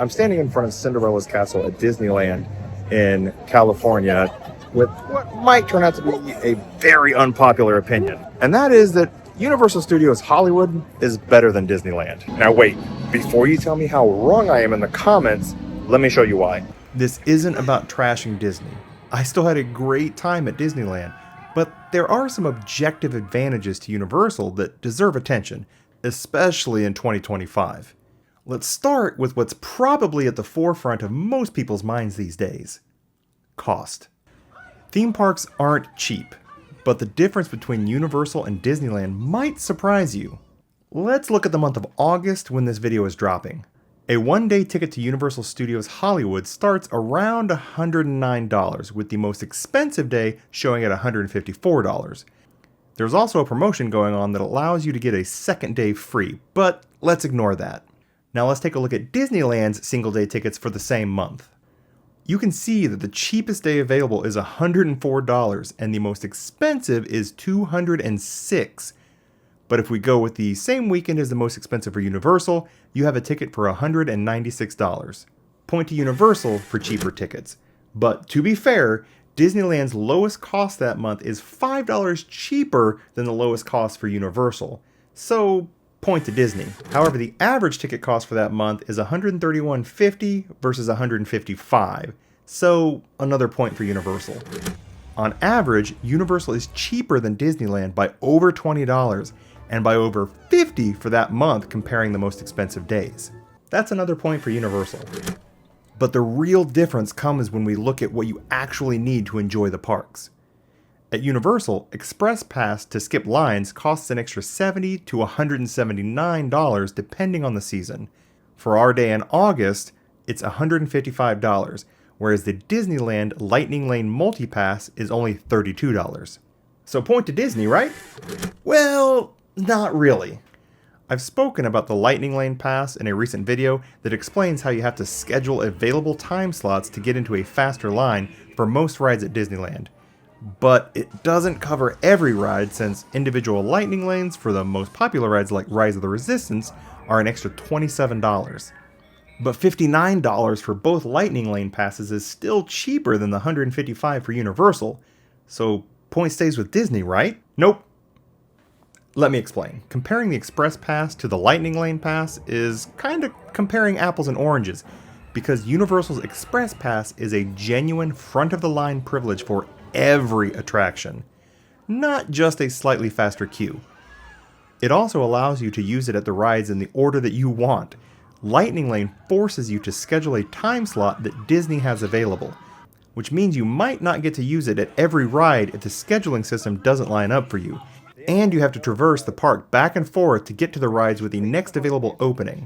I'm standing in front of Cinderella's castle at Disneyland in California with what might turn out to be a very unpopular opinion. And that is that Universal Studios Hollywood is better than Disneyland. Now wait, before you tell me how wrong I am in the comments, let me show you why. This isn't about trashing Disney. I still had a great time at Disneyland, but there are some objective advantages to Universal that deserve attention, especially in 2025. Let's start with what's probably at the forefront of most people's minds these days: cost. Theme parks aren't cheap, but the difference between Universal and Disneyland might surprise you. Let's look at the month of August when this video is dropping. A one-day ticket to Universal Studios Hollywood starts around $109, with the most expensive day showing at $154. There's also a promotion going on that allows you to get a second day free, but let's ignore that. Now let's take a look at Disneyland's single-day tickets for the same month. You can see that the cheapest day available is $104 and the most expensive is $206. But if we go with the same weekend as the most expensive for Universal, you have a ticket for $196. Point to Universal for cheaper tickets. But to be fair, Disneyland's lowest cost that month is $5 cheaper than the lowest cost for Universal. So point to Disney. However, the average ticket cost for that month is $131.50 versus $155. So another point for Universal. On average, Universal is cheaper than Disneyland by over $20 and by over $50 for that month comparing the most expensive days. That's another point for Universal. But the real difference comes when we look at what you actually need to enjoy the parks. At Universal, Express Pass to skip lines costs an extra $70 to $179 depending on the season. For our day in August, it's $155, whereas the Disneyland Lightning Lane Multipass is only $32. So point to Disney, right? Well, not really. I've spoken about the Lightning Lane Pass in a recent video that explains how you have to schedule available time slots to get into a faster line for most rides at Disneyland. But it doesn't cover every ride, since individual lightning lanes for the most popular rides like Rise of the Resistance are an extra $27. But $59 for both lightning lane passes is still cheaper than the $155 for Universal, so point stays with Disney, right? Nope. Let me explain. Comparing the Express Pass to the Lightning Lane Pass is kind of comparing apples and oranges, because Universal's Express Pass is a genuine front-of-the-line privilege for every attraction, not just a slightly faster queue. It also allows you to use it at the rides in the order that you want. Lightning Lane forces you to schedule a time slot that Disney has available, which means you might not get to use it at every ride if the scheduling system doesn't line up for you, and you have to traverse the park back and forth to get to the rides with the next available opening.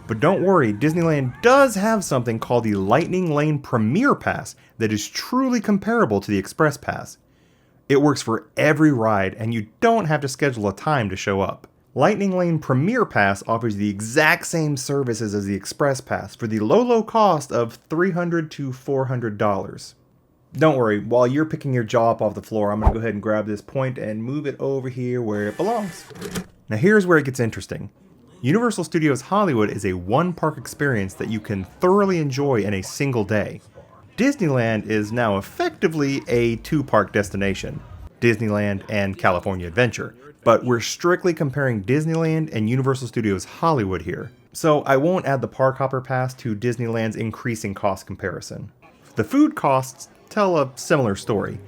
But don't worry, Disneyland does have something called the Lightning Lane Premier Pass that is truly comparable to the Express Pass. It works for every ride, and you don't have to schedule a time to show up. Lightning Lane Premier Pass offers the exact same services as the Express Pass for the low cost of $300 to $400. Don't worry, while you're picking your jaw up off the floor, I'm going to go ahead and grab this point and move it over here where it belongs. Now here's where it gets interesting. Universal Studios Hollywood is a one-park experience that you can thoroughly enjoy in a single day. Disneyland is now effectively a two-park destination, Disneyland and California Adventure, but we're strictly comparing Disneyland and Universal Studios Hollywood here, so I won't add the Park Hopper Pass to Disneyland's increasing cost comparison. The food costs tell a similar story.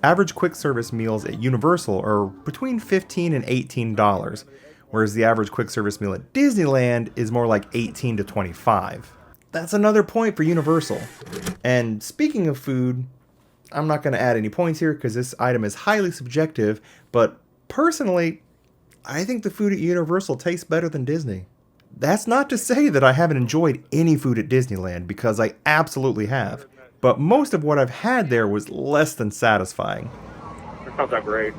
Average quick service meals at Universal are between $15 and $18, whereas the average quick service meal at Disneyland is more like $18 to $25. That's another point for Universal. And speaking of food, I'm not going to add any points here because this item is highly subjective, but personally, I think the food at Universal tastes better than Disney. That's not to say that I haven't enjoyed any food at Disneyland, because I absolutely have. But most of what I've had there was less than satisfying. It's not that great.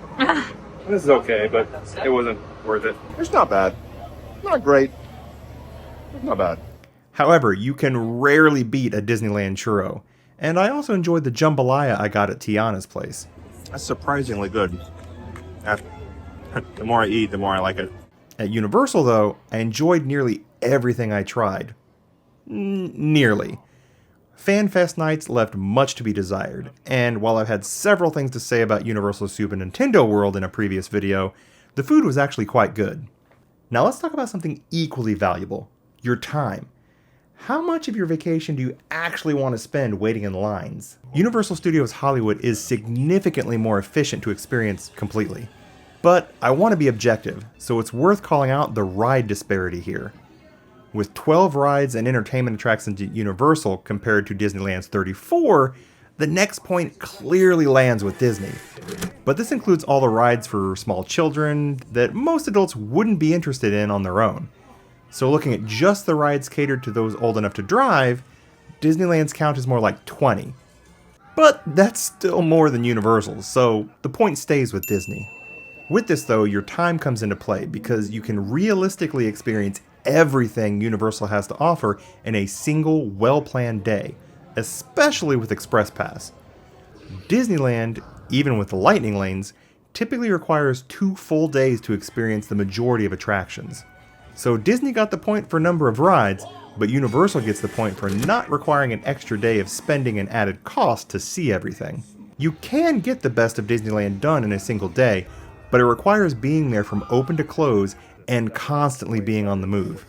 This is okay, but it wasn't worth it. It's not bad. Not great. It's not bad. However, you can rarely beat a Disneyland churro. And I also enjoyed the jambalaya I got at Tiana's place. That's surprisingly good. The more I eat, the more I like it. At Universal, though, I enjoyed nearly everything I tried. Nearly. FanFest nights left much to be desired, and while I've had several things to say about Universal's Super Nintendo World in a previous video, the food was actually quite good. Now let's talk about something equally valuable, your time. How much of your vacation do you actually want to spend waiting in lines? Universal Studios Hollywood is significantly more efficient to experience completely. But I want to be objective, so it's worth calling out the ride disparity here. With 12 rides and entertainment attractions at Universal compared to Disneyland's 34, the next point clearly lands with Disney. But this includes all the rides for small children that most adults wouldn't be interested in on their own. So looking at just the rides catered to those old enough to drive, Disneyland's count is more like 20. But that's still more than Universal's, so the point stays with Disney. With this though, your time comes into play because you can realistically experience everything Universal has to offer in a single, well-planned day, especially with Express Pass. Disneyland, even with the lightning lanes, typically requires 2 full days to experience the majority of attractions. So Disney got the point for number of rides, but Universal gets the point for not requiring an extra day of spending and added cost to see everything. You can get the best of Disneyland done in a single day, but it requires being there from open to close and constantly being on the move.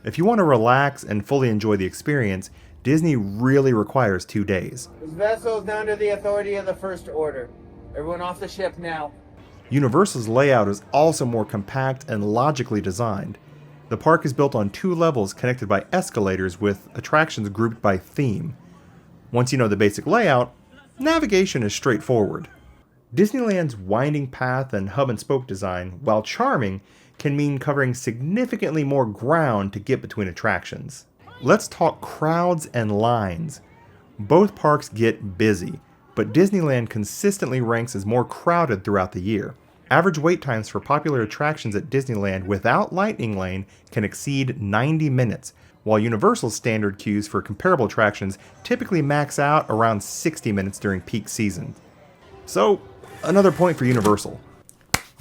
If you want to relax and fully enjoy the experience, Disney really requires 2 days. This vessel is under the authority of the First Order. Everyone off the ship now. Universal's layout is also more compact and logically designed. The park is built on 2 levels connected by escalators with attractions grouped by theme. Once you know the basic layout, navigation is straightforward. Disneyland's winding path and hub and spoke design, while charming, can mean covering significantly more ground to get between attractions. Let's talk crowds and lines. Both parks get busy, but Disneyland consistently ranks as more crowded throughout the year. Average wait times for popular attractions at Disneyland without Lightning Lane can exceed 90 minutes, while Universal's standard queues for comparable attractions typically max out around 60 minutes during peak season. So, another point for Universal.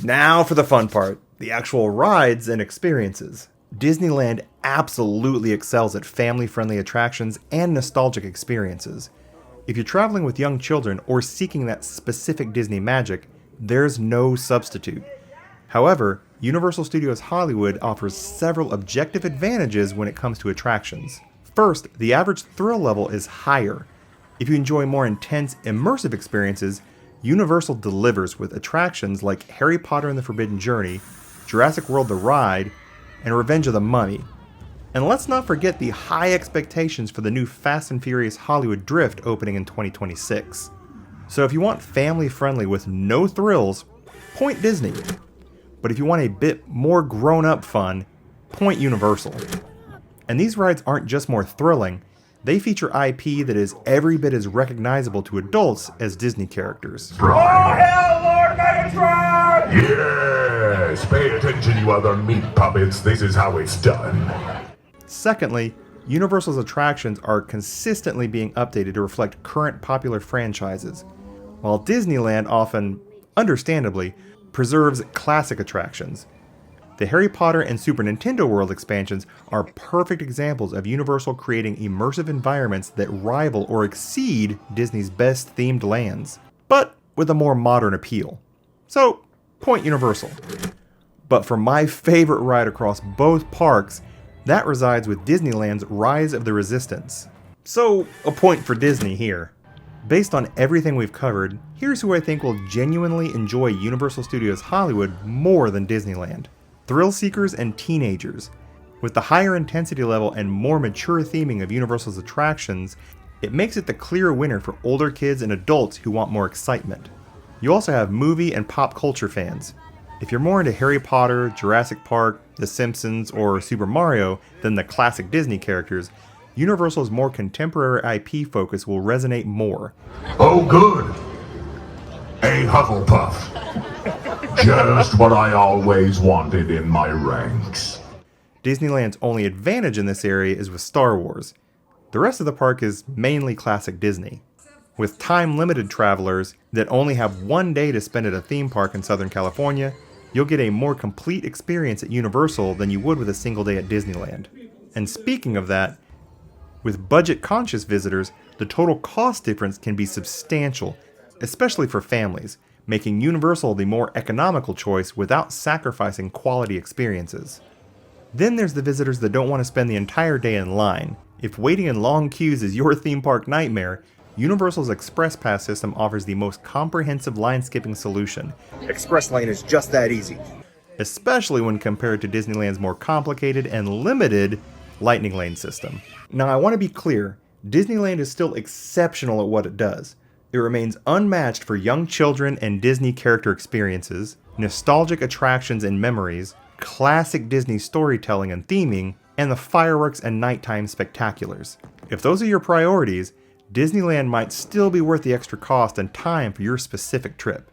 Now for the fun part, the actual rides and experiences. Disneyland absolutely excels at family-friendly attractions and nostalgic experiences. If you're traveling with young children or seeking that specific Disney magic, there's no substitute. However, Universal Studios Hollywood offers several objective advantages when it comes to attractions. First, the average thrill level is higher. If you enjoy more intense, immersive experiences, Universal delivers with attractions like Harry Potter and the Forbidden Journey, Jurassic World The Ride, and Revenge of the Mummy. And let's not forget the high expectations for the new Fast and Furious Hollywood Drift opening in 2026. So if you want family-friendly with no thrills, point Disney. But if you want a bit more grown-up fun, point Universal. And these rides aren't just more thrilling, they feature IP that is every bit as recognizable to adults as Disney characters. Oh hell, Lord Megatron! Yes! Pay attention, you other meat puppets. This is how it's done. Secondly, Universal's attractions are consistently being updated to reflect current popular franchises, while Disneyland often, understandably, preserves classic attractions. The Harry Potter and Super Nintendo World expansions are perfect examples of Universal creating immersive environments that rival or exceed Disney's best themed lands, but with a more modern appeal. So, point Universal. But for my favorite ride across both parks, that resides with Disneyland's Rise of the Resistance. So, a point for Disney here. Based on everything we've covered, here's who I think will genuinely enjoy Universal Studios Hollywood more than Disneyland. Thrill seekers and teenagers. With the higher intensity level and more mature theming of Universal's attractions, it makes it the clear winner for older kids and adults who want more excitement. You also have movie and pop culture fans. If you're more into Harry Potter, Jurassic Park, The Simpsons, or Super Mario than the classic Disney characters, Universal's more contemporary IP focus will resonate more. Oh good! A Hufflepuff. Just what I always wanted in my ranks. Disneyland's only advantage in this area is with Star Wars. The rest of the park is mainly classic Disney. With time-limited travelers that only have 1 day to spend at a theme park in Southern California, you'll get a more complete experience at Universal than you would with a single day at Disneyland. And speaking of that, With budget-conscious visitors, the total cost difference can be substantial, especially for families, making Universal the more economical choice without sacrificing quality experiences. Then there's the visitors that don't want to spend the entire day in line. If waiting in long queues is your theme park nightmare, Universal's Express Pass system offers the most comprehensive line-skipping solution. Express Lane is just that easy. Especially when compared to Disneyland's more complicated and limited Lightning Lane system. Now, I want to be clear, Disneyland is still exceptional at what it does. It remains unmatched for young children and Disney character experiences, nostalgic attractions and memories, classic Disney storytelling and theming, and the fireworks and nighttime spectaculars. If those are your priorities, Disneyland might still be worth the extra cost and time for your specific trip.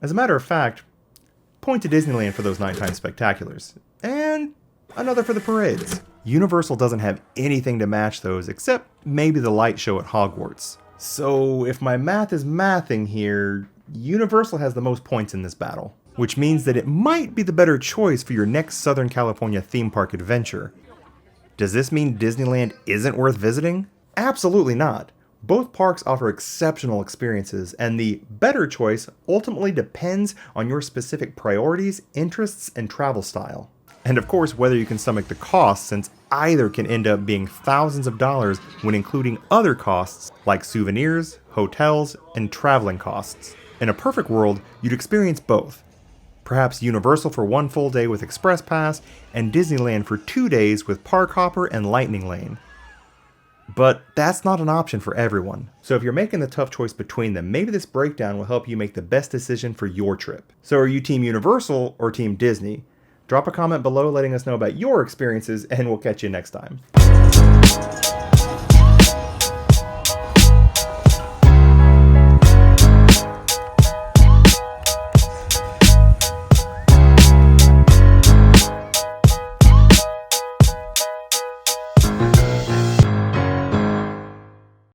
As a matter of fact, point to Disneyland for those nighttime spectaculars, and another for the parades. Universal doesn't have anything to match those except maybe the light show at Hogwarts. So if my math is mathing here, Universal has the most points in this battle, which means that it might be the better choice for your next Southern California theme park adventure. Does this mean Disneyland isn't worth visiting? Absolutely not. Both parks offer exceptional experiences, and the better choice ultimately depends on your specific priorities, interests, and travel style. And of course, whether you can stomach the cost, since either can end up being thousands of dollars when including other costs like souvenirs, hotels, and traveling costs. In a perfect world, you'd experience both. Perhaps Universal for one full day with Express Pass, and Disneyland for 2 days with Park Hopper and Lightning Lane. But that's not an option for everyone. So if you're making the tough choice between them, maybe this breakdown will help you make the best decision for your trip. So are you Team Universal or Team Disney? Drop a comment below letting us know about your experiences, and we'll catch you next time.